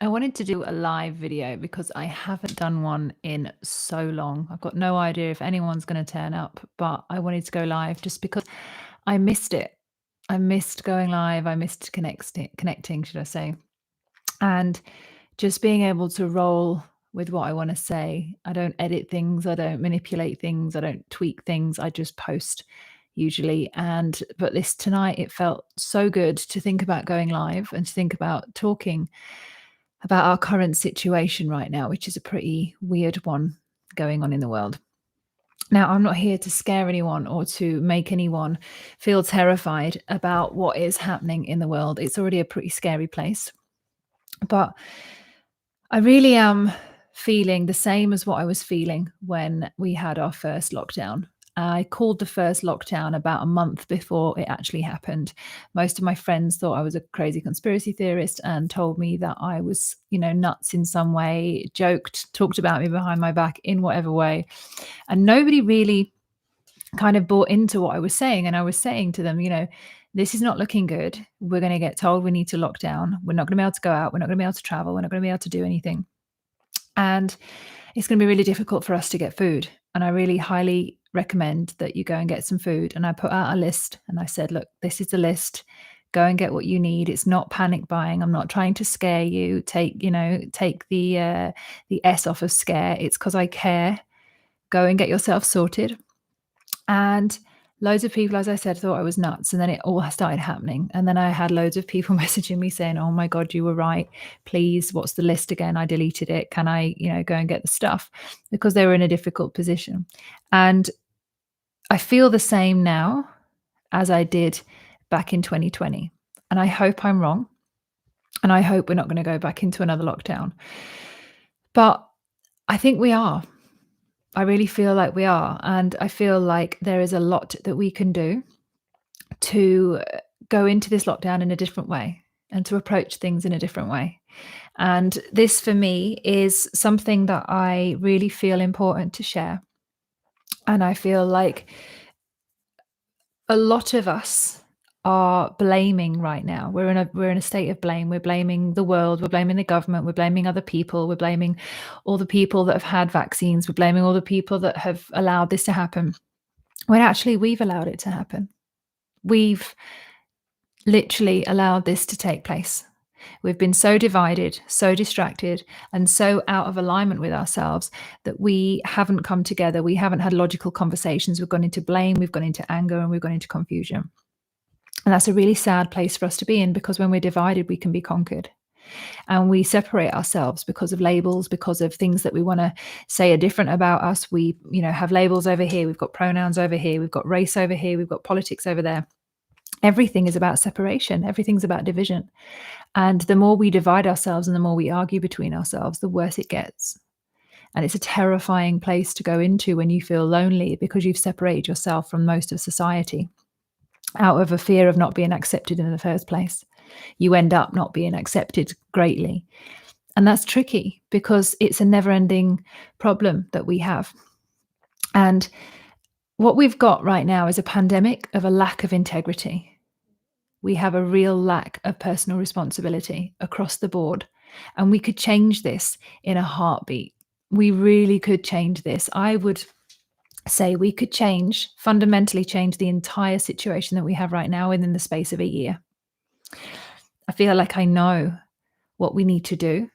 I wanted to do a live video because I haven't done one in so long. I've got no idea if anyone's going to turn up, but I wanted to go live just because I missed it. I missed going live. I missed connecting, should I say. And just being able to roll with what I want to say. I don't edit things, I don't manipulate things, I don't tweak things. I just post usually. But this tonight, it felt so good to think about going live and to think about talking about our current situation right now, which is a pretty weird one going on in the world. Now, I'm not here to scare anyone or to make anyone feel terrified about what is happening in the world. It's already a pretty scary place. But I really am feeling the same as what I was feeling when we had our first lockdown. I called the first lockdown about a month before it actually happened. Most of my friends thought I was a crazy conspiracy theorist and told me that I was, nuts in some way, joked, talked about me behind my back in whatever way. And nobody really kind of bought into what I was saying. And I was saying to them, this is not looking good. We're going to get told we need to lock down. We're not going to be able to go out. We're not going to be able to travel. We're not going to be able to do anything. And it's going to be really difficult for us to get food. And I really highly recommend that you go and get some food. And I put out a list and I said, look, this is the list. Go and get what you need. It's not panic buying. I'm not trying to scare you. Take the S off of scare. It's because I care. Go and get yourself sorted. And loads of people, as I said, thought I was nuts. And then it all started happening. And then I had loads of people messaging me saying, oh my God, you were right. Please, what's the list again? I deleted it. Can I, go and get the stuff? Because they were in a difficult position. And I feel the same now as I did back in 2020. And I hope I'm wrong. And I hope we're not going to go back into another lockdown. But I think we are. I really feel like we are. And I feel like there is a lot that we can do to go into this lockdown in a different way and to approach things in a different way. And this for me is something that I really feel important to share. And I feel like a lot of us are blaming right now. We're in a state of blame. We're blaming the world, we're blaming the government, we're blaming other people, we're blaming all the people that have had vaccines, we're blaming all the people that have allowed this to happen. When actually we've allowed it to happen. We've literally allowed this to take place. We've been so divided, so distracted, and so out of alignment with ourselves that we haven't come together. We haven't had logical conversations. We've gone into blame, we've gone into anger, and we've gone into confusion. And that's a really sad place for us to be in, because when we're divided, we can be conquered. And we separate ourselves because of labels, because of things that we want to say are different about us. We, have labels over here. We've got pronouns over here. We've got race over here. We've got politics over there. Everything is about separation. Everything's about division. And the more we divide ourselves and the more we argue between ourselves, the worse it gets. And it's a terrifying place to go into when you feel lonely, because you've separated yourself from most of society out of a fear of not being accepted in the first place. You end up not being accepted greatly. And that's tricky because it's a never-ending problem that we have. And what we've got right now is a pandemic of a lack of integrity. We have a real lack of personal responsibility across the board. And we could change this in a heartbeat. We really could change this. I would say we could fundamentally change the entire situation that we have right now within the space of a year. I feel like I know what we need to do.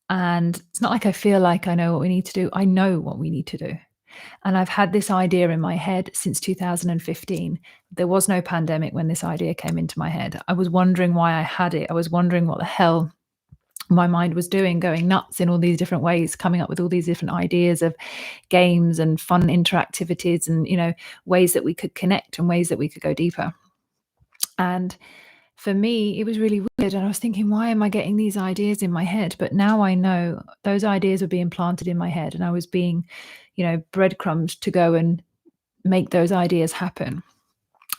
And it's not like I feel like I know what we need to do. I know what we need to do. And I've had this idea in my head since 2015. There was no pandemic when this idea came into my head. I was wondering why I had it. I was wondering what the hell my mind was doing, going nuts in all these different ways, coming up with all these different ideas of games and fun interactivities and, ways that we could connect and ways that we could go deeper. And for me, it was really weird. And I was thinking, why am I getting these ideas in my head? But now I know those ideas were being planted in my head and I was being, breadcrumbed to go and make those ideas happen.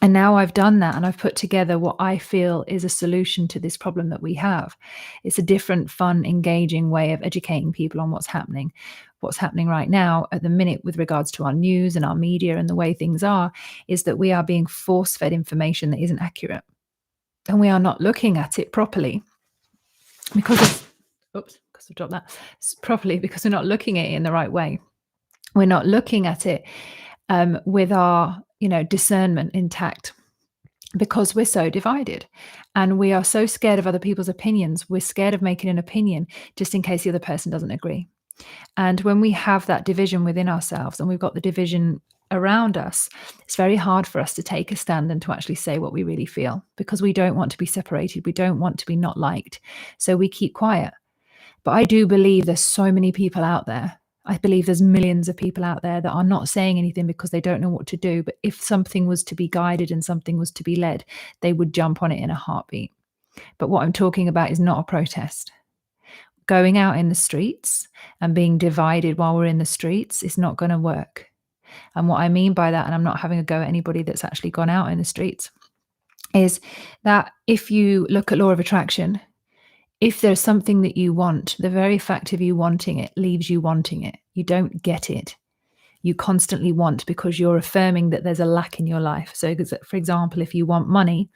And now I've done that and I've put together what I feel is a solution to this problem that we have. It's a different, fun, engaging way of educating people on what's happening. What's happening right now at the minute with regards to our news and our media and the way things are, is that we are being force-fed information that isn't accurate. And we are not looking at it properly because oops, because I dropped that properly, because we're not looking at it in the right way. We're not looking at it with our, discernment intact, because we're so divided and we are so scared of other people's opinions. We're scared of making an opinion just in case the other person doesn't agree. And when we have that division within ourselves and we've got the division around us, it's very hard for us to take a stand and to actually say what we really feel, because we don't want to be separated. We don't want to be not liked. So we keep quiet. But I do believe there's so many people out there. I believe there's millions of people out there that are not saying anything because they don't know what to do. But if something was to be guided and something was to be led, they would jump on it in a heartbeat. But what I'm talking about is not a protest. Going out in the streets and being divided while we're in the streets is not going to work. And what I mean by that, and I'm not having a go at anybody that's actually gone out in the streets, is that if you look at law of attraction, if there's something that you want, the very fact of you wanting it leaves you wanting it. You don't get it. You constantly want, because you're affirming that there's a lack in your life. So, for example, if you want money,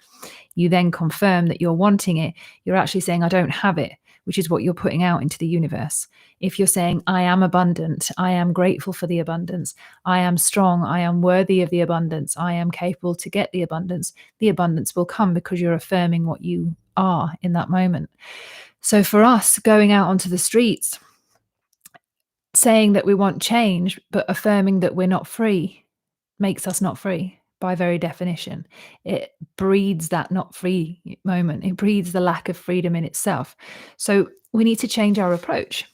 you then confirm that you're wanting it. You're actually saying, I don't have it, which is what you're putting out into the universe. If you're saying, I am abundant, I am grateful for the abundance, I am strong, I am worthy of the abundance, I am capable to get the abundance will come, because you're affirming what you are in that moment. So for us, going out onto the streets, saying that we want change, but affirming that we're not free, makes us not free by very definition. It breeds that not free moment. It breeds the lack of freedom in itself. So we need to change our approach.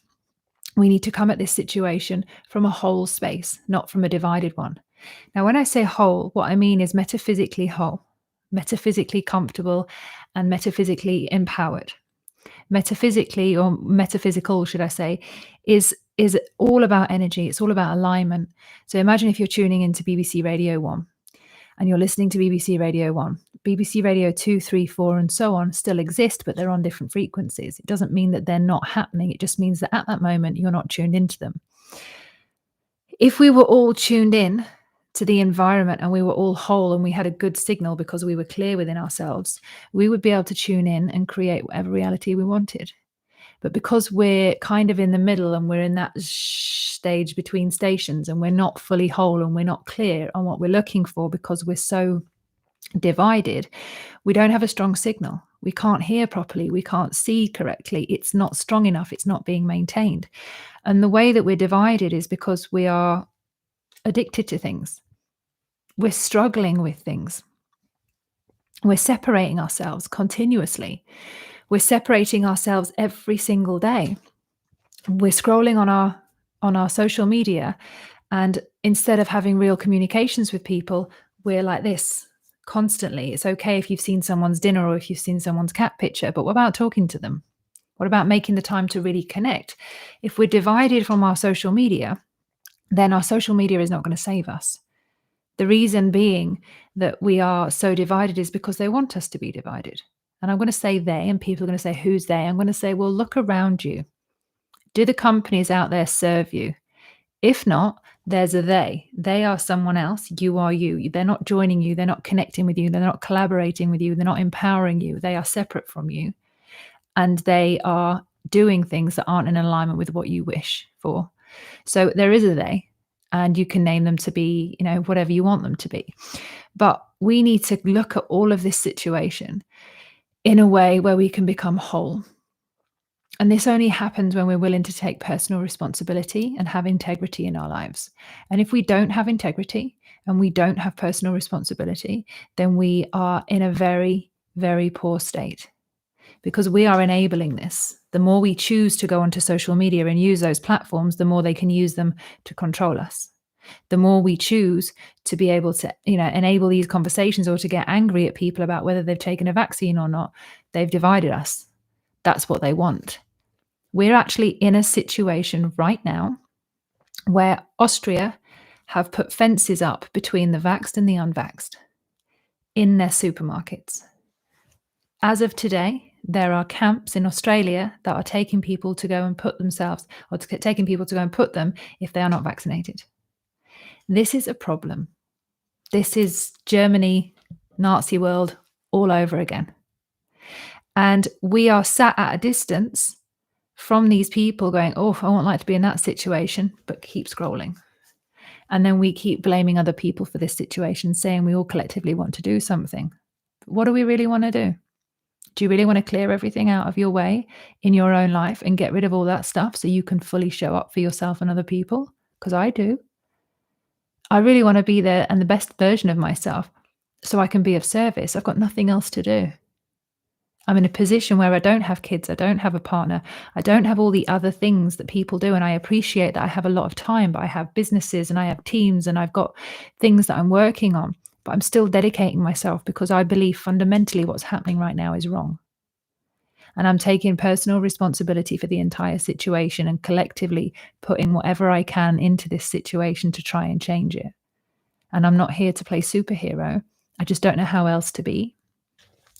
We need to come at this situation from a whole space, not from a divided one. Now, when I say whole, what I mean is metaphysically whole, metaphysically comfortable, and metaphysically empowered. Metaphysically, or metaphysical, should I say, is all about energy. It's all about alignment. So imagine if you're tuning into BBC Radio 1 and you're listening to BBC Radio 1. BBC Radio 2, 3, 4, and so on still exist, but they're on different frequencies. It doesn't mean that they're not happening. It just means that at that moment, you're not tuned into them. If we were all tuned in to the environment and we were all whole and we had a good signal because we were clear within ourselves, we would be able to tune in and create whatever reality we wanted. But because we're kind of in the middle and we're in that stage between stations and we're not fully whole and we're not clear on what we're looking for because we're so divided, we don't have a strong signal. We can't hear properly. We can't see correctly. It's not strong enough. It's not being maintained. And the way that we're divided is because we are addicted to things. We're struggling with things. We're separating ourselves continuously. We're separating ourselves every single day. We're scrolling on our social media, and instead of having real communications with people, we're like this constantly. It's okay if you've seen someone's dinner or if you've seen someone's cat picture, but what about talking to them? What about making the time to really connect? If we're divided from our social media, then our social media is not going to save us. The reason being that we are so divided is because they want us to be divided. And I'm going to say they, and people are going to say, who's they? I'm going to say, well, look around you. Do the companies out there serve you? If not, there's a they. They are someone else. You are you. They're not joining you. They're not connecting with you. They're not collaborating with you. They're not empowering you. They are separate from you. And they are doing things that aren't in alignment with what you wish for. So there is a they. And you can name them to be, whatever you want them to be. But we need to look at all of this situation in a way where we can become whole. And this only happens when we're willing to take personal responsibility and have integrity in our lives. And if we don't have integrity and we don't have personal responsibility, then we are in a very, very poor state, because we are enabling this. The more we choose to go onto social media and use those platforms, the more they can use them to control us. The more we choose to be able to, enable these conversations or to get angry at people about whether they've taken a vaccine or not, they've divided us. That's what they want. We're actually in a situation right now where Austria have put fences up between the vaxxed and the unvaxxed in their supermarkets. As of today, there are camps in Australia that are taking people to go and put themselves, or taking people to go and put them if they are not vaccinated. This is a problem. This is Germany, Nazi world all over again. And we are sat at a distance from these people going, oh, I won't like to be in that situation, but keep scrolling. And then we keep blaming other people for this situation, saying we all collectively want to do something. What do we really want to do? Do you really want to clear everything out of your way in your own life and get rid of all that stuff so you can fully show up for yourself and other people? Because I do. I really want to be there and the best version of myself so I can be of service. I've got nothing else to do. I'm in a position where I don't have kids, I don't have a partner, I don't have all the other things that people do. And I appreciate that I have a lot of time, but I have businesses and I have teams and I've got things that I'm working on. But I'm still dedicating myself because I believe fundamentally what's happening right now is wrong. And I'm taking personal responsibility for the entire situation and collectively putting whatever I can into this situation to try and change it. And I'm not here to play superhero. I just don't know how else to be.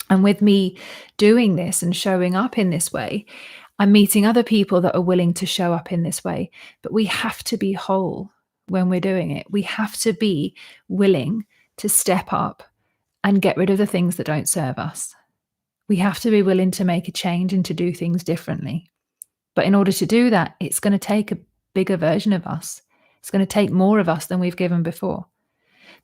And with me doing this and showing up in this way, I'm meeting other people that are willing to show up in this way. But we have to be whole when we're doing it. We have to be willing to step up and get rid of the things that don't serve us. We have to be willing to make a change and to do things differently. But in order to do that, it's going to take a bigger version of us. It's going to take more of us than we've given before.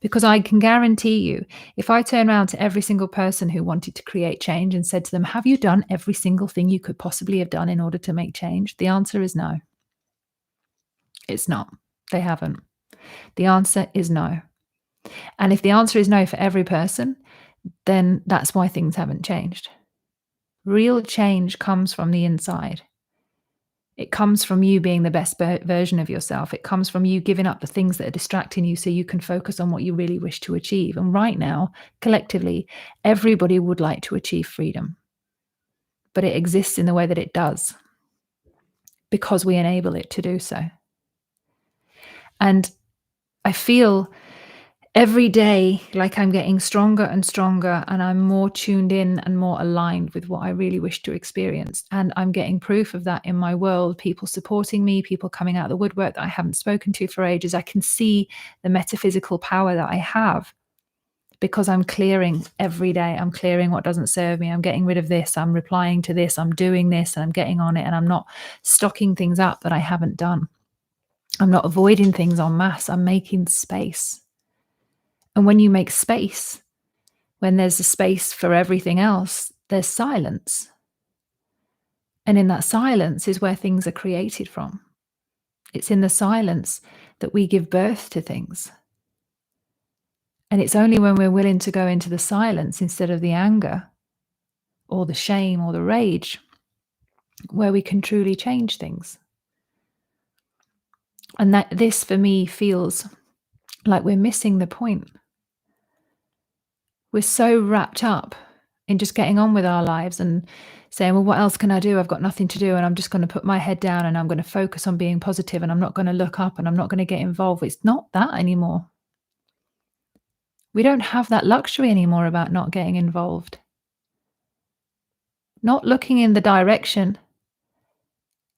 Because I can guarantee you, if I turn around to every single person who wanted to create change and said to them, have you done every single thing you could possibly have done in order to make change? The answer is no. It's not. They haven't. The answer is no. And if the answer is no for every person, then that's why things haven't changed. Real change comes from the inside. It comes from you being the best version of yourself. It comes from you giving up the things that are distracting you so you can focus on what you really wish to achieve. And right now, collectively, everybody would like to achieve freedom. But it exists in the way that it does because we enable it to do so. And I feel every day like I'm getting stronger and stronger, and I'm more tuned in and more aligned with what I really wish to experience. And I'm getting proof of that in my world, people supporting me, people coming out of the woodwork that I haven't spoken to for ages. I can see the metaphysical power that I have because I'm clearing every day. I'm clearing what doesn't serve me. I'm getting rid of this. I'm replying to this. I'm doing this and I'm getting on it. And I'm not stocking things up that I haven't done. I'm not avoiding things en masse. I'm making space. And when you make space, when there's a space for everything else, there's silence. And in that silence is where things are created from. It's in the silence that we give birth to things. And it's only when we're willing to go into the silence instead of the anger or the shame or the rage where we can truly change things. And that this for me feels like we're missing the point. We're so wrapped up in just getting on with our lives and saying, well, what else can I do? I've got nothing to do. And I'm just going to put my head down and I'm going to focus on being positive and I'm not going to look up and I'm not going to get involved. It's not that anymore. We don't have that luxury anymore about not getting involved. Not looking in the direction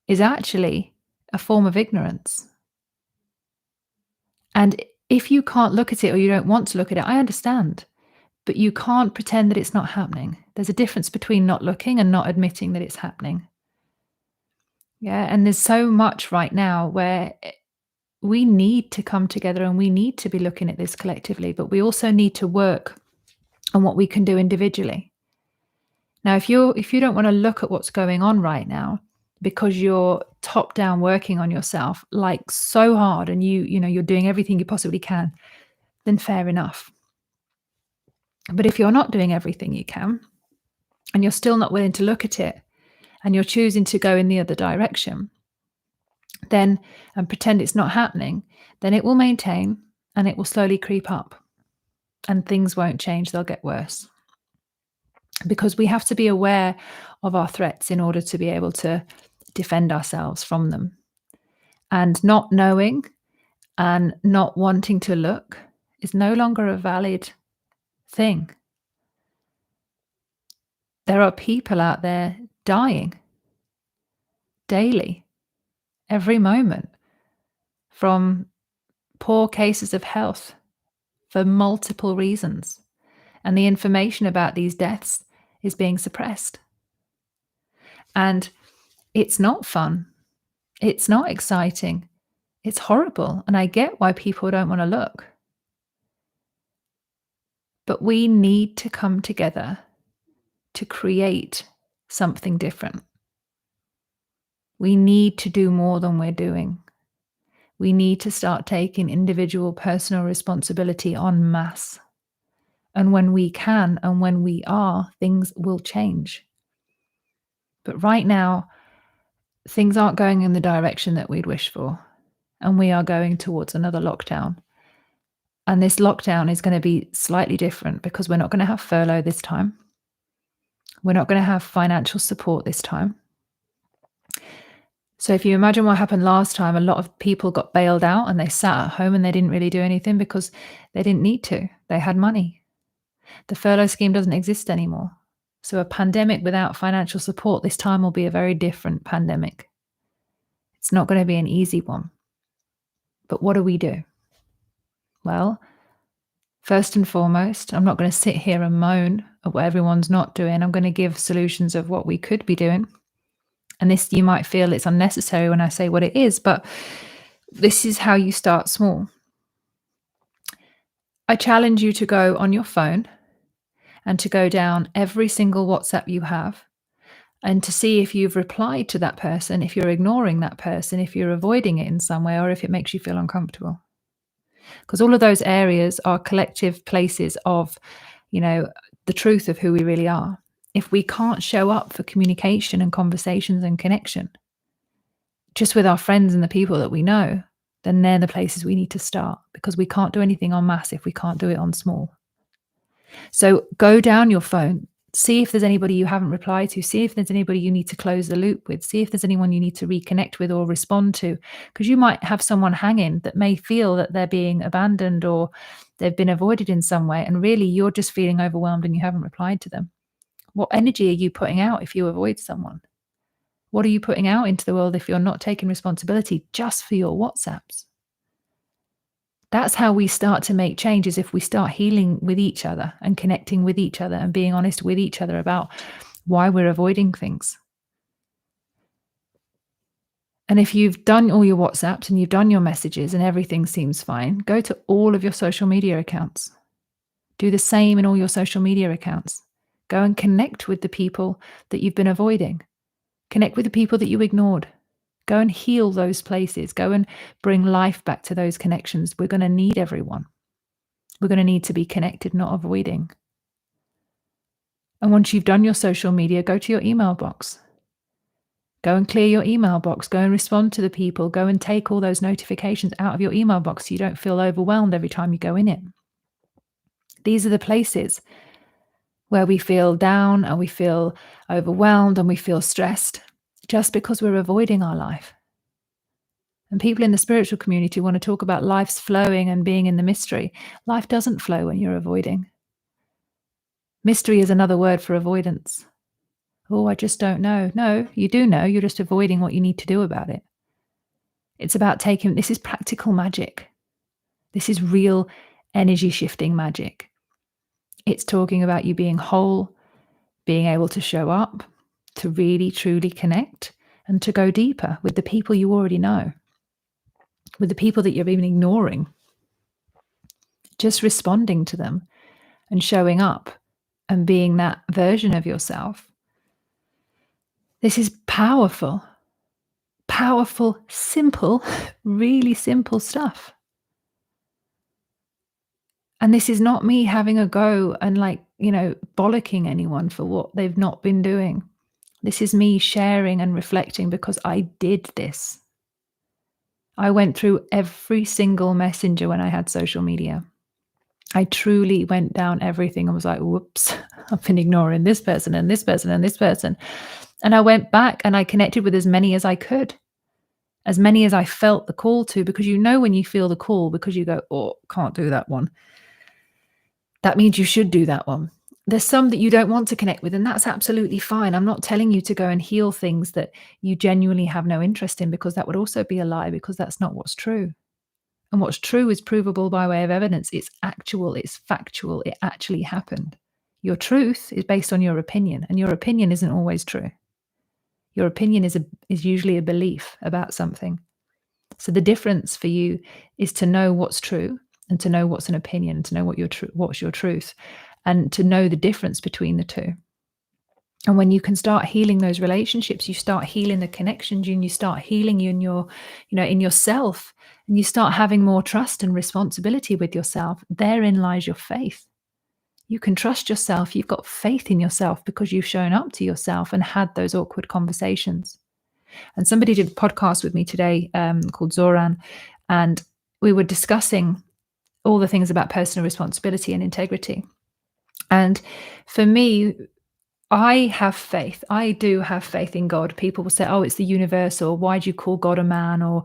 is actually a form of ignorance. And if you can't look at it or you don't want to look at it, I understand. But you can't pretend that it's not happening. There's a difference between not looking and not admitting that it's happening. Yeah, and there's so much right now where we need to come together and we need to be looking at this collectively, but we also need to work on what we can do individually. Now, if you don't want to look at what's going on right now because you're top down working on yourself like so hard and you're doing everything you possibly can, then fair enough. But if you're not doing everything you can and you're still not willing to look at it and you're choosing to go in the other direction, then and pretend it's not happening, then it will maintain and it will slowly creep up and things won't change, they'll get worse. Because we have to be aware of our threats in order to be able to defend ourselves from them. And not knowing and not wanting to look is no longer a valid thing. There are people out there dying daily, every moment, from poor cases of health for multiple reasons. And the information about these deaths is being suppressed. And It's not fun. It's not exciting. It's horrible. And I get why people don't want to look. But we need to come together to create something different. We need to do more than we're doing. We need to start taking individual personal responsibility en masse. And when we can and when we are, things will change. But right now, things aren't going in the direction that we'd wish for. And we are going towards another lockdown. And this lockdown is going to be slightly different because we're not going to have furlough this time. We're not going to have financial support this time. So if you imagine what happened last time, a lot of people got bailed out and they sat at home and they didn't really do anything because they didn't need to. They had money. The furlough scheme doesn't exist anymore. So a pandemic without financial support this time will be a very different pandemic. It's not going to be an easy one. But what do we do? Well, first and foremost, I'm not going to sit here and moan at what everyone's not doing. I'm going to give solutions of what we could be doing. And this, you might feel it's unnecessary when I say what it is, but this is how you start small. I challenge you to go on your phone and to go down every single WhatsApp you have and to see if you've replied to that person, if you're ignoring that person, if you're avoiding it in some way, or if it makes you feel uncomfortable. Because all of those areas are collective places of, the truth of who we really are. If we can't show up for communication and conversations and connection, just with our friends and the people that we know, then they're the places we need to start because we can't do anything en masse if we can't do it on small. So go down your phone, see if there's anybody you haven't replied to, see if there's anybody you need to close the loop with, see if there's anyone you need to reconnect with or respond to, because you might have someone hanging that may feel that they're being abandoned or they've been avoided in some way, and really you're just feeling overwhelmed and you haven't replied to them. What energy are you putting out if you avoid someone? What are you putting out into the world if you're not taking responsibility just for your WhatsApps? That's how we start to make changes, if we start healing with each other and connecting with each other and being honest with each other about why we're avoiding things. And if you've done all your WhatsApps and you've done your messages and everything seems fine, go to all of your social media accounts. Do the same in all your social media accounts. Go and connect with the people that you've been avoiding. Connect with the people that you ignored. Go and heal those places. Go and bring life back to those connections. We're going to need everyone. We're going to need to be connected, not avoiding. And once you've done your social media, go to your email box. Go and clear your email box. Go and respond to the people. Go and take all those notifications out of your email box so you don't feel overwhelmed every time you go in it. These are the places where we feel down and we feel overwhelmed and we feel stressed just because we're avoiding our life. And people in the spiritual community want to talk about life's flowing and being in the mystery. Life doesn't flow when you're avoiding. Mystery is another word for avoidance. Oh, I just don't know. No, you do know. You're just avoiding what you need to do about it. It's about this is practical magic. This is real energy shifting magic. It's talking about you being whole, being able to show up, to really, truly connect, and to go deeper with the people you already know, with the people that you've been ignoring. Just responding to them and showing up and being that version of yourself. This is powerful, powerful, simple, really simple stuff. And this is not me having a go and bollocking anyone for what they've not been doing. This is me sharing and reflecting because I did this. I went through every single messenger when I had social media. I truly went down everything and was like, whoops, I've been ignoring this person and this person and this person. And I went back and I connected with as many as I could, as many as I felt the call to, because when you feel the call, because you go, oh, can't do that one. That means you should do that one. There's some that you don't want to connect with, and that's absolutely fine. I'm not telling you to go and heal things that you genuinely have no interest in, because that would also be a lie, because that's not what's true. And what's true is provable by way of evidence. It's actual, it's factual, it actually happened. Your truth is based on your opinion, and your opinion isn't always true. Your opinion is usually a belief about something. So the difference for you is to know what's true and to know what's an opinion, to know what's your truth, and to know the difference between the two. And when you can start healing those relationships, you start healing the connections, and you start healing you in in yourself, and you start having more trust and responsibility with yourself. Therein lies your faith. You can trust yourself. You've got faith in yourself because you've shown up to yourself and had those awkward conversations. And somebody did a podcast with me today called Zoran, and we were discussing all the things about personal responsibility and integrity. And for me, I have faith. I do have faith in God. People will say, "Oh, it's the universe," or "Why do you call God a man?" or,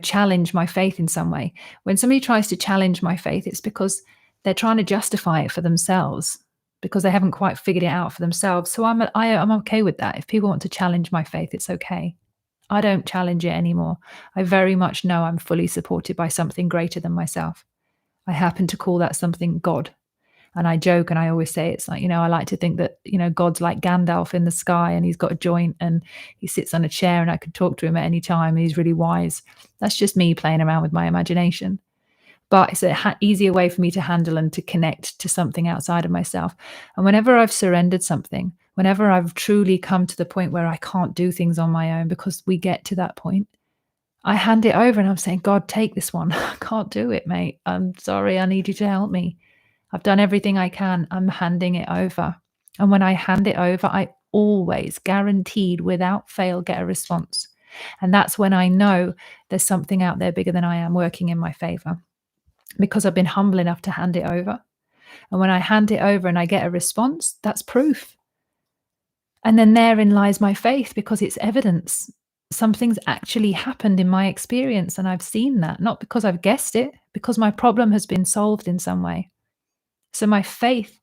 challenge my faith in some way. When somebody tries to challenge my faith, it's because they're trying to justify it for themselves because they haven't quite figured it out for themselves. So I'm okay with that. If people want to challenge my faith, it's okay. I don't challenge it anymore. I very much know I'm fully supported by something greater than myself. I happen to call that something God. And I joke and I always say it's like, I like to think that, God's like Gandalf in the sky and he's got a joint and he sits on a chair and I could talk to him at any time and he's really wise. That's just me playing around with my imagination. But it's an easier way for me to handle and to connect to something outside of myself. And whenever I've surrendered something, whenever I've truly come to the point where I can't do things on my own, because we get to that point, I hand it over and I'm saying, God, take this one. I can't do it, mate. I'm sorry. I need you to help me. I've done everything I can. I'm handing it over. And when I hand it over, I always, guaranteed, without fail, get a response. And that's when I know there's something out there bigger than I am working in my favor, because I've been humble enough to hand it over. And when I hand it over and I get a response, that's proof. And then therein lies my faith, because it's evidence. Something's actually happened in my experience, and I've seen that, not because I've guessed it, because my problem has been solved in some way. So my faith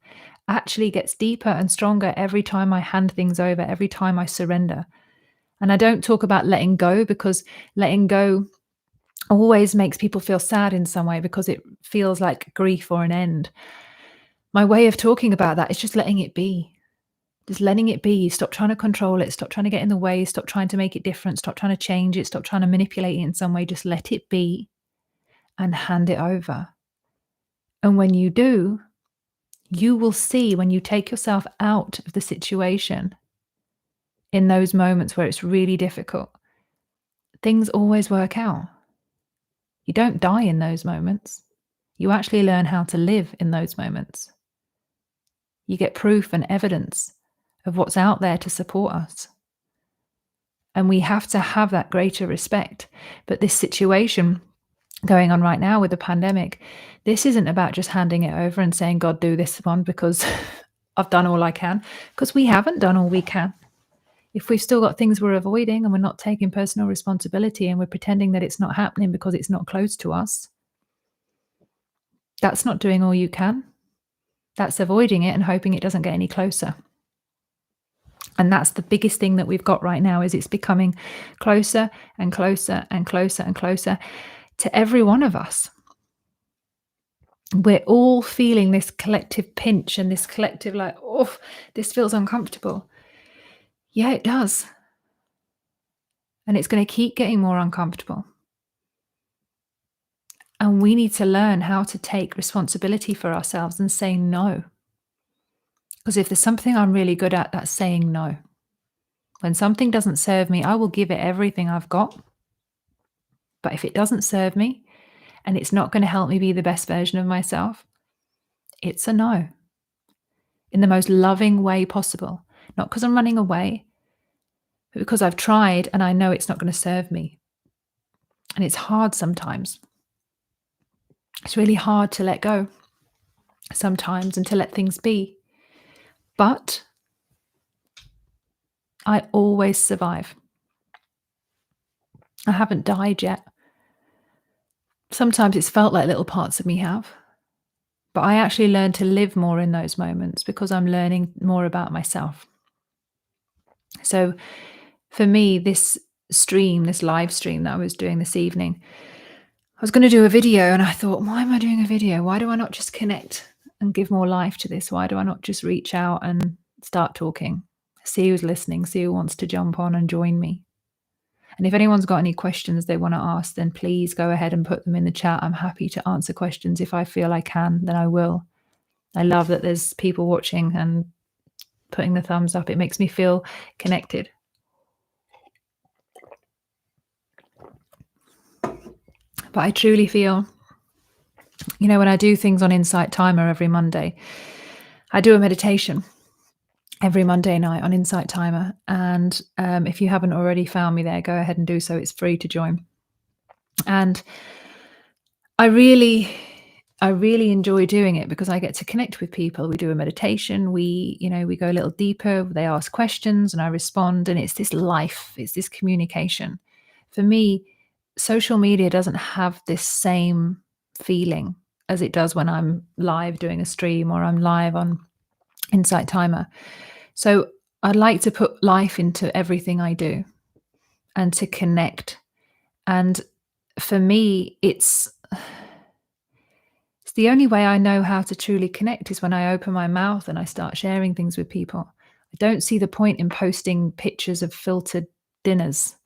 actually gets deeper and stronger every time I hand things over, every time I surrender. And I don't talk about letting go, because letting go always makes people feel sad in some way because it feels like grief or an end. My way of talking about that is just letting it be. Just letting it be. Stop trying to control it. Stop trying to get in the way. Stop trying to make it different. Stop trying to change it. Stop trying to manipulate it in some way. Just let it be and hand it over. And when you do, you will see, when you take yourself out of the situation in those moments where it's really difficult, things always work out. You don't die in those moments. You actually learn how to live in those moments. You get proof and evidence of what's out there to support us. And we have to have that greater respect. But this situation going on right now with the pandemic, this isn't about just handing it over and saying, God, do this one because I've done all I can, because we haven't done all we can. If we've still got things we're avoiding and we're not taking personal responsibility and we're pretending that it's not happening because it's not close to us, that's not doing all you can. That's avoiding it and hoping it doesn't get any closer. And that's the biggest thing that we've got right now, is it's becoming closer and closer and closer and closer to every one of us. We're all feeling this collective pinch and this collective like, oh, this feels uncomfortable. Yeah, it does. And it's going to keep getting more uncomfortable. And we need to learn how to take responsibility for ourselves and say no. Because if there's something I'm really good at, that's saying no. When something doesn't serve me, I will give it everything I've got. But if it doesn't serve me and it's not going to help me be the best version of myself, it's a no. In the most loving way possible. Not because I'm running away, but because I've tried and I know it's not going to serve me. And it's hard sometimes. It's really hard to let go sometimes and to let things be. But I always survive. I haven't died yet. Sometimes it's felt like little parts of me have. But I actually learn to live more in those moments because I'm learning more about myself. So for me, this live stream that I was doing this evening, I was going to do a video and I thought, why am I doing a video? Why do I not just connect and give more life to this? Why do I not just reach out and start talking? see who's listening, see who wants to jump on and join me. And if anyone's got any questions they want to ask, then please go ahead and put them in the chat. I'm happy to answer questions. If I feel I can, then I will. I love that there's people watching and putting the thumbs up. It makes me feel connected. But I truly feel, when I do things on Insight Timer every Monday, I do a meditation every Monday night on Insight Timer. And if you haven't already found me there, go ahead and do so. It's free to join. And I really enjoy doing it because I get to connect with people. We do a meditation. We go a little deeper. They ask questions and I respond. And it's this life, it's this communication. For me, social media doesn't have this same feeling as it does when I'm live doing a stream or I'm live on Insight Timer. So I'd like to put life into everything I do and to connect. And for me, it's the only way I know how to truly connect is when I open my mouth and I start sharing things with people. I don't see the point in posting pictures of filtered dinners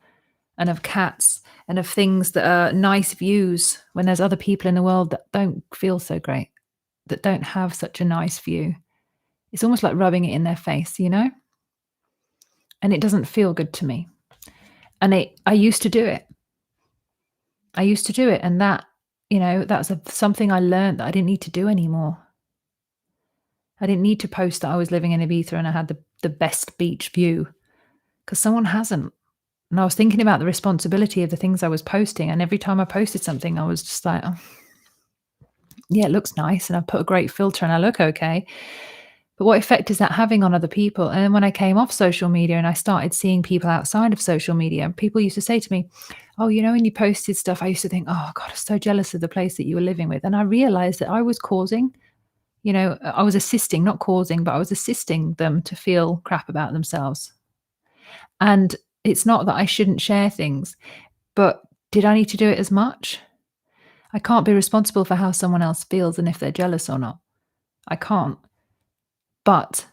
and of cats and of things that are nice views when there's other people in the world that don't feel so great, that don't have such a nice view. It's almost like rubbing it in their face, and it doesn't feel good to me. And I used to do it. And that, that's something I learned that I didn't need to do anymore. I didn't need to post that I was living in Ibiza and I had the best beach view because someone hasn't. And I was thinking about the responsibility of the things I was posting. And every time I posted something, I was just like, oh, yeah, it looks nice. And I put a great filter and I look okay. But what effect is that having on other people? And then when I came off social media and I started seeing people outside of social media, people used to say to me, oh, when you posted stuff, I used to think, oh, God, I'm so jealous of the place that you were living with. And I realized that I was causing, I was assisting, not causing, but I was assisting them to feel crap about themselves. And it's not that I shouldn't share things, but did I need to do it as much? I can't be responsible for how someone else feels and if they're jealous or not. I can't. But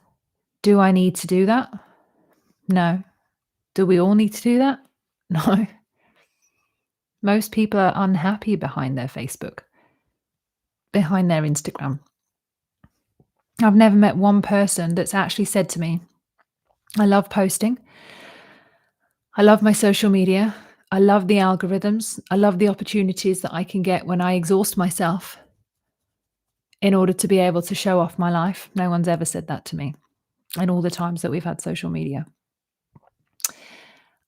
do I need to do that? No. Do we all need to do that? No. Most people are unhappy behind their Facebook, behind their Instagram. I've never met one person that's actually said to me, I love posting. I love my social media. I love the algorithms. I love the opportunities that I can get when I exhaust myself in order to be able to show off my life. No one's ever said that to me in all the times that we've had social media.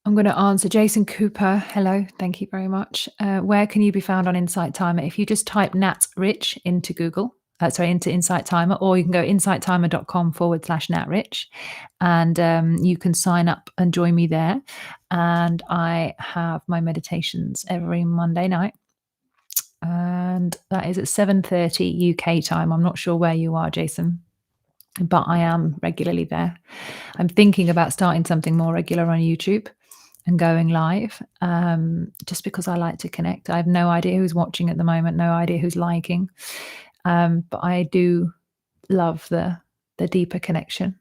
I'm going to answer Jason Cooper. Hello. Thank you very much. Where can you be found on Insight Timer? If you just type Nat Rich into Google, into Insight Timer, or you can go insighttimer.com/Nat Rich, and you can sign up and join me there. And I have my meditations every Monday night. And that is at 7:30 UK time. I'm not sure where you are, Jason, but I am regularly there. I'm thinking about starting something more regular on YouTube and going live, just because I like to connect. I have no idea who's watching at the moment, no idea who's liking, but I do love the deeper connection,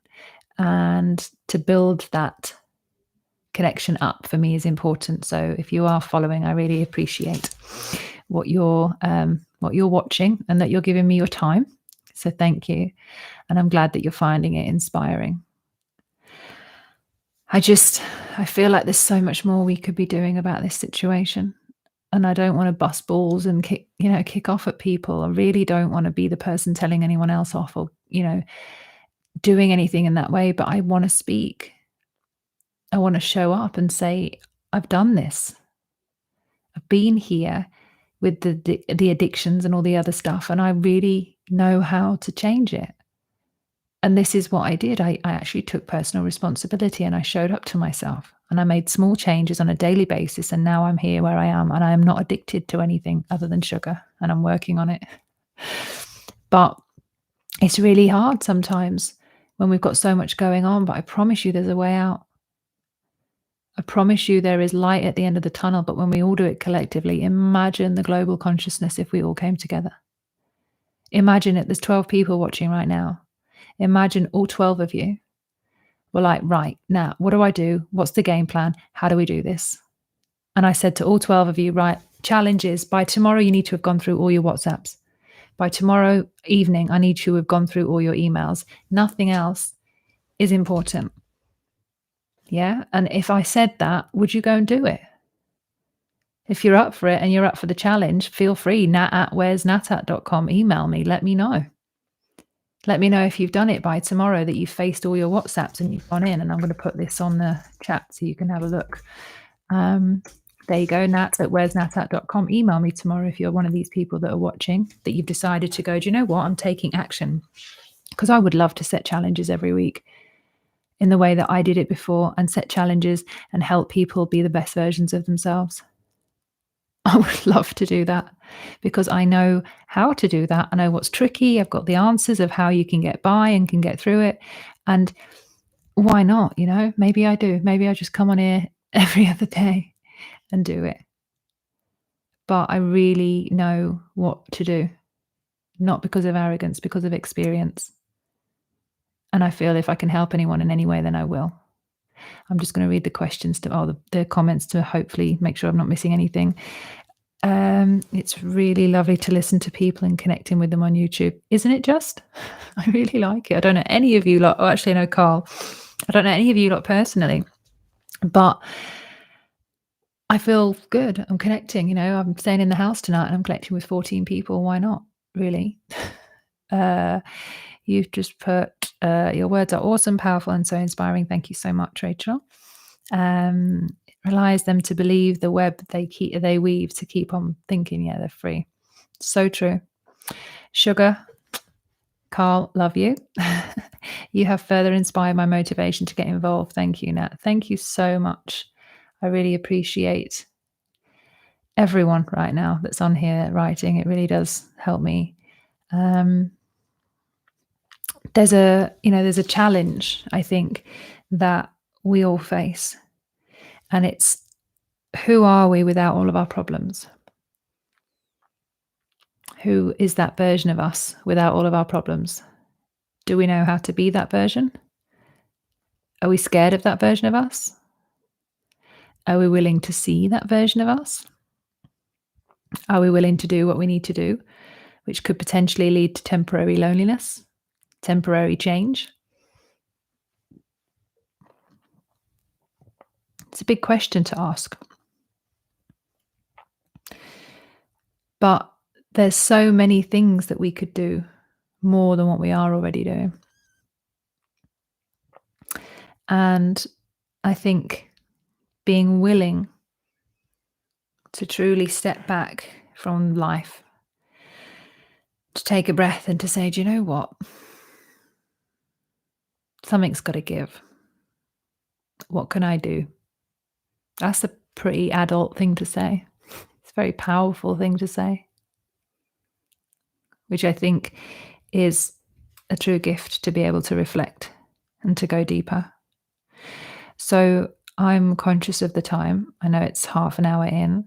and to build that connection up for me is important. So if you are following, I really appreciate what you're watching and that you're giving me your time. So thank you, and I'm glad that you're finding it inspiring. I feel like there's so much more we could be doing about this situation. And I don't want to bust balls and kick off at people. I really don't want to be the person telling anyone else off or, doing anything in that way. But I want to speak. I want to show up and say, I've done this. I've been here with the addictions and all the other stuff. And I really know how to change it. And this is what I did. I actually took personal responsibility and I showed up to myself and I made small changes on a daily basis. And now I'm here where I am, and I am not addicted to anything other than sugar, and I'm working on it. But it's really hard sometimes when we've got so much going on, but I promise you there's a way out. I promise you there is light at the end of the tunnel, but when we all do it collectively, imagine the global consciousness if we all came together. Imagine it. There's 12 people watching right now. Imagine all 12 of you were like, right, now what do I do? What's the game plan? How do we do this? And I said to all 12 of you, right, challenge is by tomorrow, you need to have gone through all your WhatsApps. By tomorrow evening, I need you to have gone through all your emails. Nothing else is important. Yeah. And if I said that, would you go and do it? If you're up for it and you're up for the challenge, feel free, nat@where'snatat.com, email me, let me know. Let me know if you've done it by tomorrow, that you've faced all your WhatsApps and you've gone in. And I'm going to put this on the chat so you can have a look. There you go, nat@where'snatat.com. Email me tomorrow if you're one of these people that are watching, that you've decided to go, do you know what? I'm taking action. Because I would love to set challenges every week in the way that I did it before, and set challenges and help people be the best versions of themselves. I would love to do that because I know how to do that. I know what's tricky. I've got the answers of how you can get by and can get through it. And why not? You know, maybe I do. Maybe I just come on here every other day and do it. But I really know what to do, not because of arrogance, because of experience. And I feel if I can help anyone in any way, then I will. I'm just going to read the questions the comments to hopefully make sure I'm not missing anything. It's really lovely to listen to people and connecting with them on YouTube. Isn't it just? I really like it. I don't know any of you lot. Oh, actually, I know Carl. I don't know any of you lot personally, but I feel good. I'm connecting. You know, I'm staying in the house tonight and I'm connecting with 14 people. Why not? Really? You've just put your words are awesome, powerful, and so inspiring. Thank you so much, Rachel. It relies them to believe the web they weave to keep on thinking. Yeah, they're free. So true. Sugar, Carl, love you. You have further inspired my motivation to get involved. Thank you, Nat. Thank you so much. I really appreciate everyone right now that's on here writing. It really does help me. There's a challenge, I think, that we all face, and it's, who are we without all of our problems? Who is that version of us without all of our problems? Do we know how to be that version? Are we scared of that version of us? Are we willing to see that version of us? Are we willing to do what we need to do, which could potentially lead to temporary loneliness, temporary change? It's a big question to ask. But there's so many things that we could do more than what we are already doing. And I think being willing to truly step back from life, to take a breath and to say, do you know what? Something's got to give. What can I do? That's a pretty adult thing to say. It's a very powerful thing to say, which I think is a true gift, to be able to reflect and to go deeper. So I'm conscious of the time. I know it's half an hour in.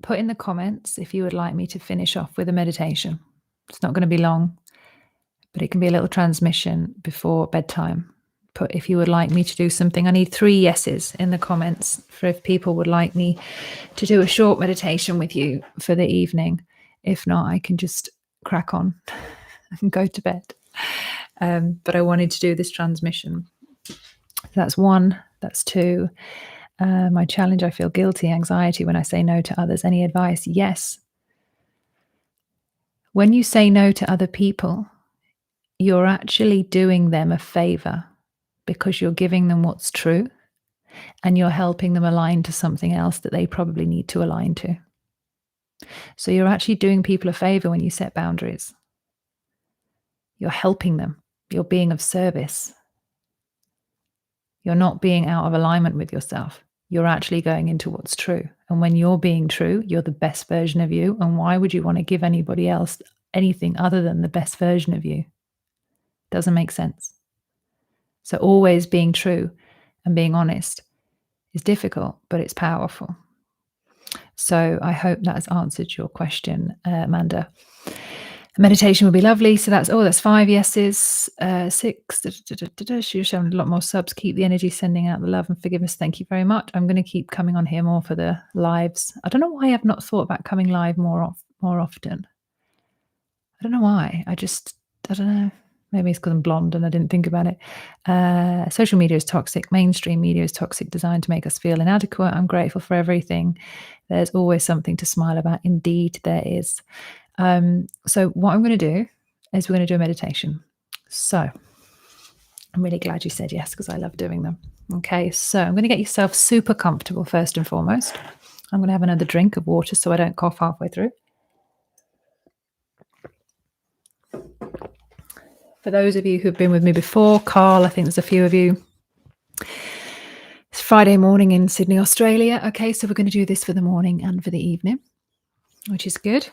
Put in the comments if you would like me to finish off with a meditation. It's not going to be long, but it can be a little transmission before bedtime. Put if you would like me to do something. I need 3 yeses in the comments for if people would like me to do a short meditation with you for the evening. If not, I can just crack on and go to bed. But I wanted to do this transmission. That's 1. That's 2. My challenge, I feel guilty, anxiety when I say no to others. Any advice? Yes. When you say no to other people, you're actually doing them a favor, because you're giving them what's true and you're helping them align to something else that they probably need to align to. So you're actually doing people a favor when you set boundaries. You're helping them. You're being of service. You're not being out of alignment with yourself. You're actually going into what's true. And when you're being true, you're the best version of you. And why would you want to give anybody else anything other than the best version of you? Doesn't make sense. So always being true and being honest is difficult, but it's powerful. So I hope that has answered your question, Amanda. Meditation would be lovely. So that's 5 yeses. 6. She's showing a lot more subs. Keep the energy, sending out the love and forgiveness. Thank you very much. I'm going to keep coming on here more for the lives. I don't know why I've not thought about coming live more often. I don't know why. I don't know. Maybe it's because I'm blonde and I didn't think about it. Social media is toxic. Mainstream media is toxic, designed to make us feel inadequate. I'm grateful for everything. There's always something to smile about. Indeed, there is. So what I'm going to do is we're going to do a meditation. So I'm really glad you said yes because I love doing them. Okay, so I'm going to get yourself super comfortable first and foremost. I'm going to have another drink of water so I don't cough halfway through. For those of you who've been with me before, Carl, I think there's a few of you. It's Friday morning in Sydney, Australia. Okay, so we're going to do this for the morning and for the evening, which is good.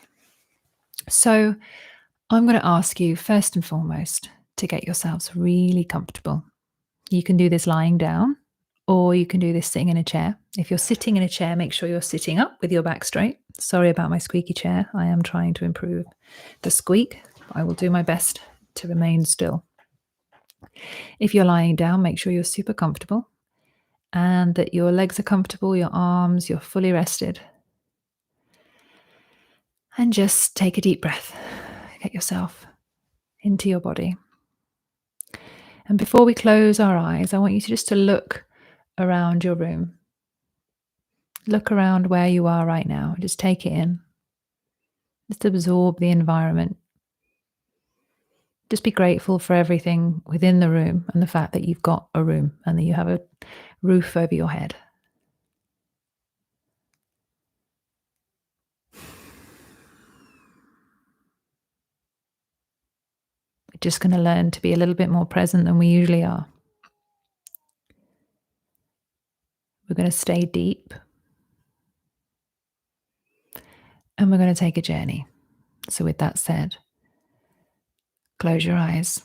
So I'm going to ask you first and foremost to get yourselves really comfortable. You can do this lying down or you can do this sitting in a chair. If you're sitting in a chair, make sure you're sitting up with your back straight. Sorry about my squeaky chair. I am trying to improve the squeak. I will do my best to remain still. If you're lying down, make sure you're super comfortable and that your legs are comfortable, your arms, you're fully rested. And just take a deep breath. Get yourself into your body. And before we close our eyes, I want you to look around your room. Look around where you are right now. Just take it in. Just absorb the environment. Just be grateful for everything within the room and the fact that you've got a room and that you have a roof over your head. We're just going to learn to be a little bit more present than we usually are. We're going to stay deep. And we're going to take a journey. So with that said, close your eyes.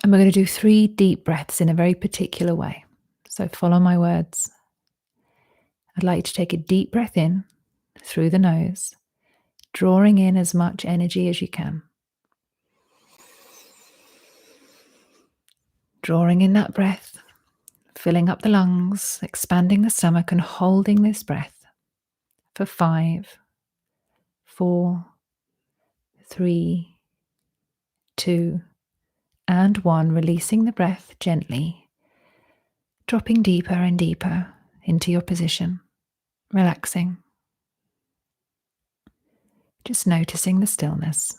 And we're going to do 3 deep breaths in a very particular way. So follow my words. I'd like you to take a deep breath in through the nose, drawing in as much energy as you can. Drawing in that breath, filling up the lungs, expanding the stomach, and holding this breath for 5, 4, 3, 2, and 1, releasing the breath gently, dropping deeper and deeper into your position, relaxing, just noticing the stillness.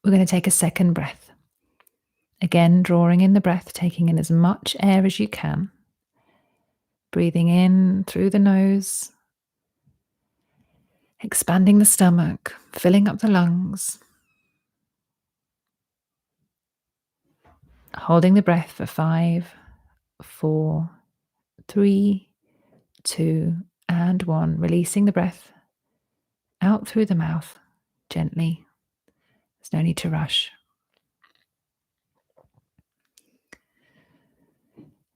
We're going to take a second breath. Again, drawing in the breath, taking in as much air as you can, breathing in through the nose, expanding the stomach, filling up the lungs, holding the breath for 5, 4, 3, 2, and 1, releasing the breath out through the mouth gently. There's no need to rush.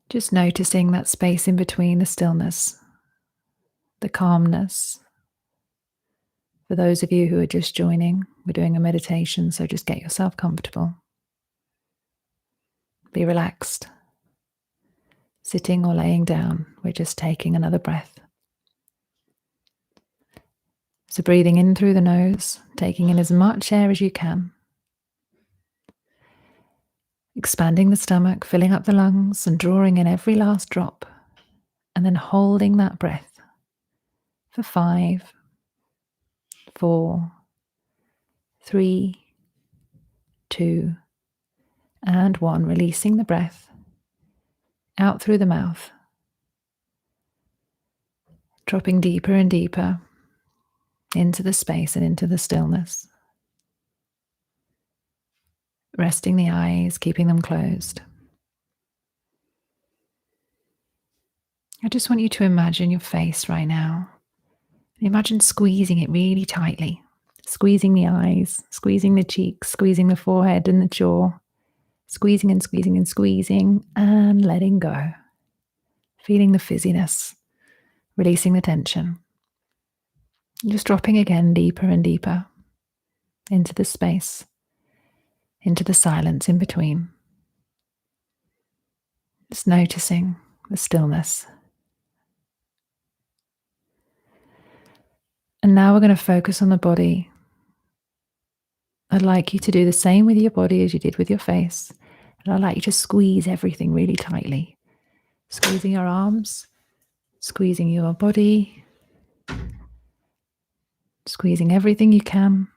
Just noticing that space in between, the stillness, the calmness. For those of you who are just joining, we're doing a meditation, so just get yourself comfortable. Be relaxed. Sitting or laying down, we're just taking another breath. So breathing in through the nose, taking in as much air as you can. Expanding the stomach, filling up the lungs and drawing in every last drop. And then holding that breath for 5, 4, 3, 2, and 1. Releasing the breath out through the mouth. Dropping deeper and deeper into the space and into the stillness. Resting the eyes, keeping them closed. I just want you to imagine your face right now. Imagine squeezing it really tightly. Squeezing the eyes, squeezing the cheeks, squeezing the forehead and the jaw. Squeezing and squeezing and squeezing and letting go. Feeling the fizziness releasing the tension. Just dropping again deeper and deeper into the space, into the silence in between. Just noticing the stillness. And now we're going to focus on the body. I'd like you to do the same with your body as you did with your face. And I'd like you to squeeze everything really tightly. Squeezing your arms, squeezing your body, squeezing everything you can.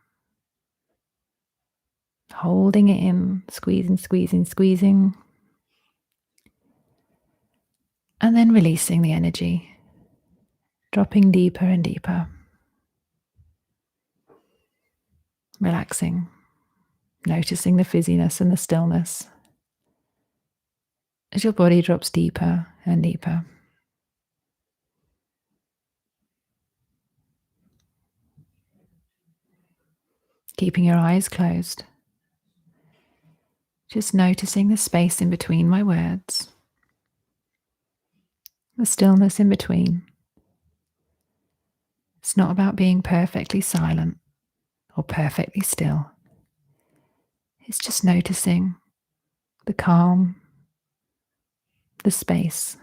Holding it in, squeezing, squeezing, squeezing. And then releasing the energy, dropping deeper and deeper. Relaxing, noticing the fizziness and the stillness as your body drops deeper and deeper. Keeping your eyes closed. Just noticing the space in between my words, the stillness in between. It's not about being perfectly silent or perfectly still. It's just noticing the calm, the space,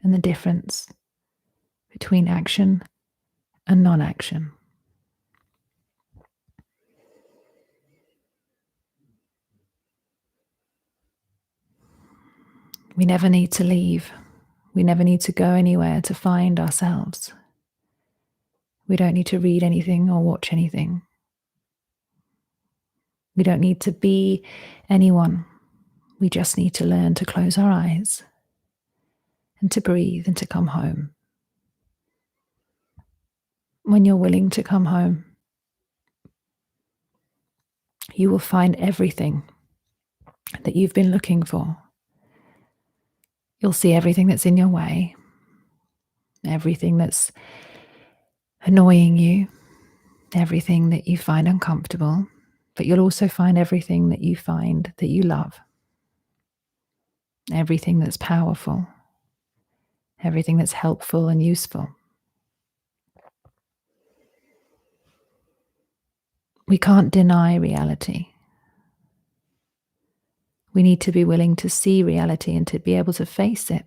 and the difference between action and non-action. We never need to leave. We never need to go anywhere to find ourselves. We don't need to read anything or watch anything. We don't need to be anyone. We just need to learn to close our eyes and to breathe and to come home. When you're willing to come home, you will find everything that you've been looking for. You'll see everything that's in your way, everything that's annoying you, everything that you find uncomfortable, but you'll also find everything that you find that you love, everything that's powerful, everything that's helpful and useful. We can't deny reality. We need to be willing to see reality and to be able to face it.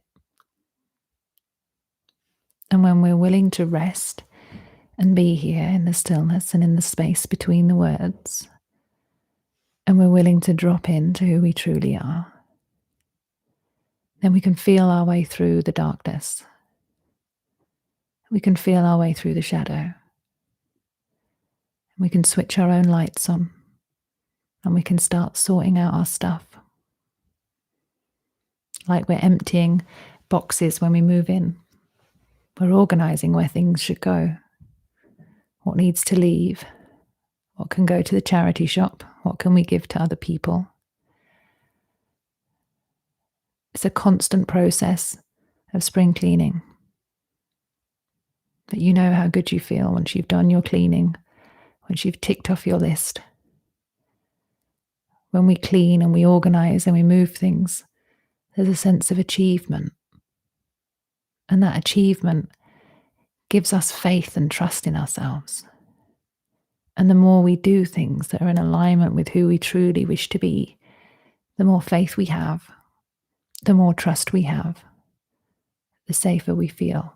And when we're willing to rest and be here in the stillness and in the space between the words, and we're willing to drop into who we truly are, then we can feel our way through the darkness. We can feel our way through the shadow. We can switch our own lights on, and we can start sorting out our stuff. Like we're emptying boxes when we move in. We're organizing where things should go, what needs to leave, what can go to the charity shop, what can we give to other people. It's a constant process of spring cleaning. But you know how good you feel once you've done your cleaning, once you've ticked off your list. When we clean and we organize and we move things, there's a sense of achievement. And that achievement gives us faith and trust in ourselves. And the more we do things that are in alignment with who we truly wish to be, the more faith we have, the more trust we have, the safer we feel.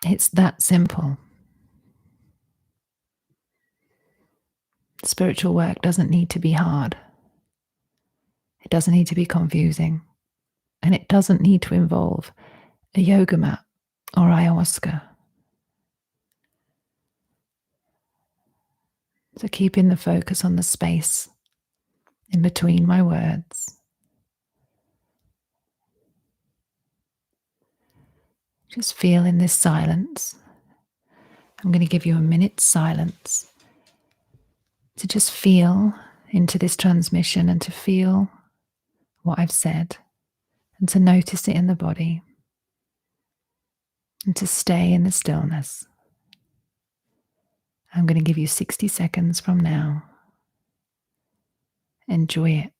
It's that simple. Spiritual work doesn't need to be hard. It doesn't need to be confusing. And it doesn't need to involve a yoga mat or ayahuasca. So keeping the focus on the space in between my words. Just feel in this silence. I'm going to give you a minute's silence to just feel into this transmission and to feel what I've said and to notice it in the body and to stay in the stillness. I'm going to give you 60 seconds from now. Enjoy it.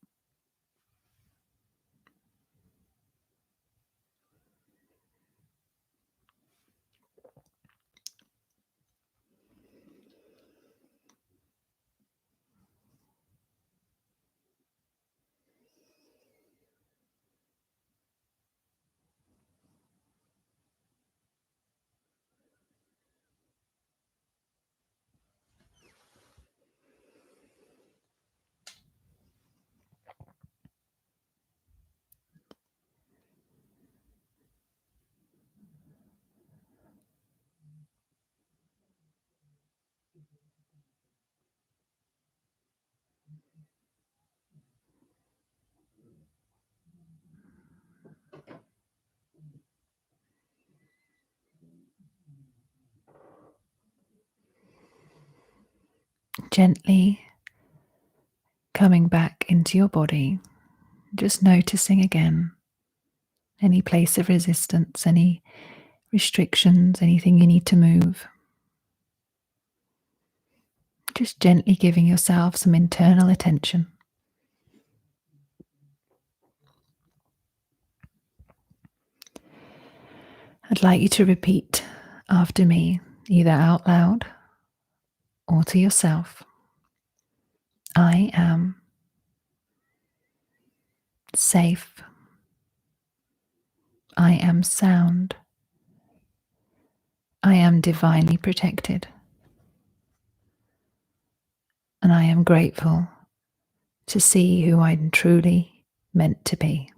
Gently coming back into your body, just noticing again any place of resistance, any restrictions, anything you need to move. Just gently giving yourself some internal attention. I'd like you to repeat after me, either out loud or to yourself. I am safe. I am sound. I am divinely protected. And I am grateful to see who I'm truly meant to be.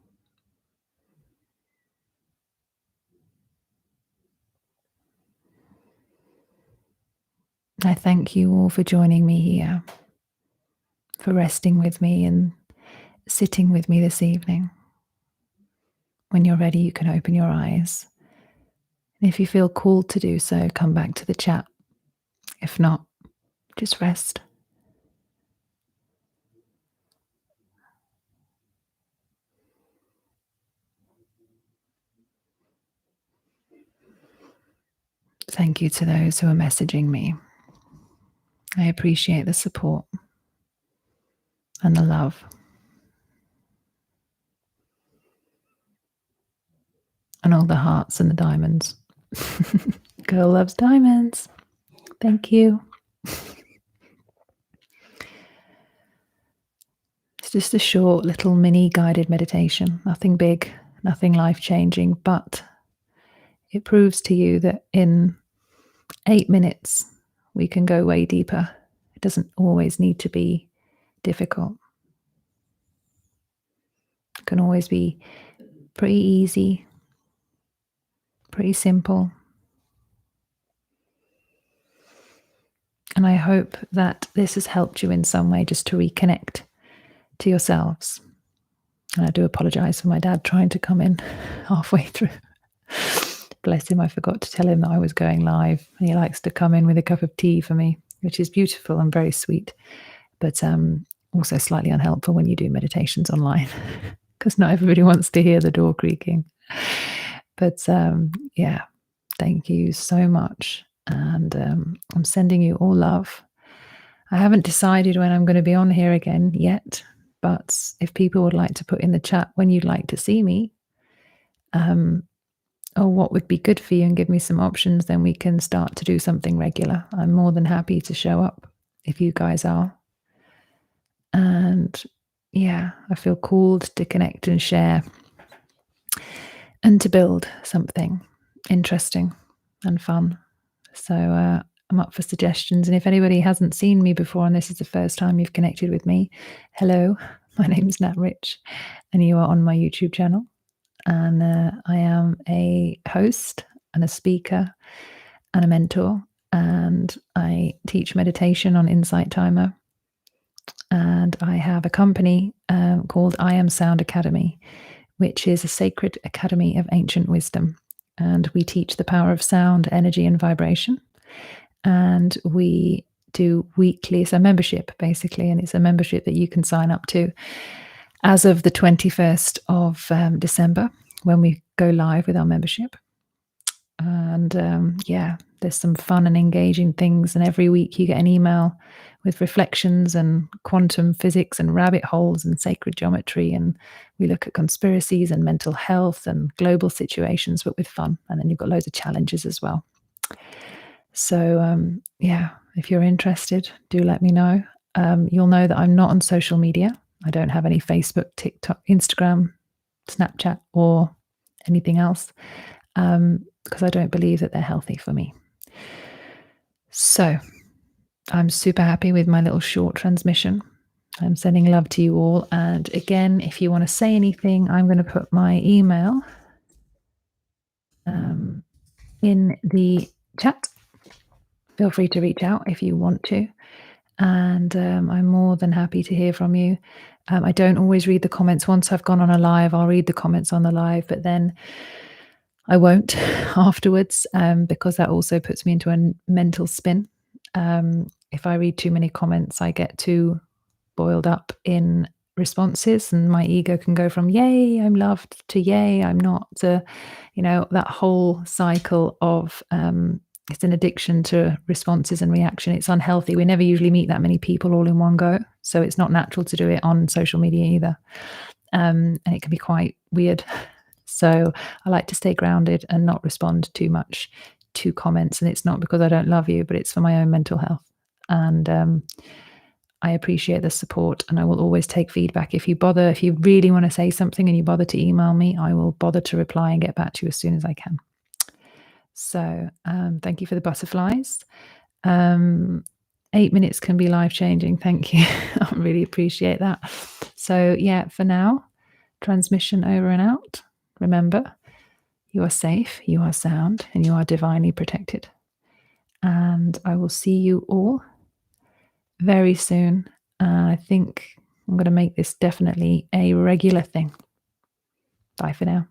I thank you all for joining me here, for resting with me and sitting with me this evening. When you're ready, you can open your eyes. And if you feel called to do so, come back to the chat. If not, just rest. Thank you to those who are messaging me. I appreciate the support and the love. And all the hearts and the diamonds. Girl loves diamonds. Thank you. It's just a short little mini guided meditation. Nothing big, nothing life changing, but it proves to you that in 8 minutes we can go way deeper. It doesn't always need to be difficult. It can always be pretty easy, pretty simple. And I hope that this has helped you in some way just to reconnect to yourselves. And I do apologize for my dad trying to come in halfway through. Bless him, I forgot to tell him that I was going live. And he likes to come in with a cup of tea for me, which is beautiful and very sweet, but also slightly unhelpful when you do meditations online, because not everybody wants to hear the door creaking. But yeah, thank you so much. And I'm sending you all love. I haven't decided when I'm going to be on here again yet, but if people would like to put in the chat when you'd like to see me, or what would be good for you and give me some options, then we can start to do something regular. I'm more than happy to show up if you guys are. And yeah, I feel called to connect and share and to build something interesting and fun. So I'm up for suggestions. And if anybody hasn't seen me before and this is the first time you've connected with me, hello, my name's Nat Rich and you are on my YouTube channel. And I am a host and a speaker and a mentor. And I teach meditation on Insight Timer. And I have a company called I Am Sound Academy, which is a sacred academy of ancient wisdom. And we teach the power of sound, energy, and vibration. And we do weekly, it's a membership basically, and it's a membership that you can sign up to as of the 21st of December when we go live with our membership. And yeah, there's some fun and engaging things. And every week you get an email with reflections and quantum physics and rabbit holes and sacred geometry. And we look at conspiracies and mental health and global situations, but with fun. And then you've got loads of challenges as well. So yeah, if you're interested, do let me know. You'll know that I'm not on social media. I don't have any Facebook, TikTok, Instagram, Snapchat, or anything else, because I don't believe that they're healthy for me. So I'm super happy with my little short transmission. I'm sending love to you all. And again, if you want to say anything, I'm going to put my email in the chat. Feel free to reach out if you want to. And I'm more than happy to hear from you. I don't always read the comments. Once I've gone on a live, I'll read the comments on the live, but then I won't afterwards, because that also puts me into a mental spin. if I read too many comments, I get too boiled up in responses, and my ego can go from "Yay, I'm loved" to "Yay, I'm not," to, that whole cycle of, it's an addiction to responses and reaction. It's unhealthy. We never usually meet that many people all in one go, so it's not natural to do it on social media either. And it can be quite weird. So I like to stay grounded and not respond too much to comments. And it's not because I don't love you, but it's for my own mental health. And I appreciate the support, and I will always take feedback. If you really want to say something and you bother to email me, I will bother to reply and get back to you as soon as I can. So thank you for the butterflies. 8 minutes can be life changing. Thank you. I really appreciate that. So, yeah, for now, transmission over and out. Remember, you are safe, you are sound, and you are divinely protected. And I will see you all very soon. I think I'm going to make this definitely a regular thing. Bye for now.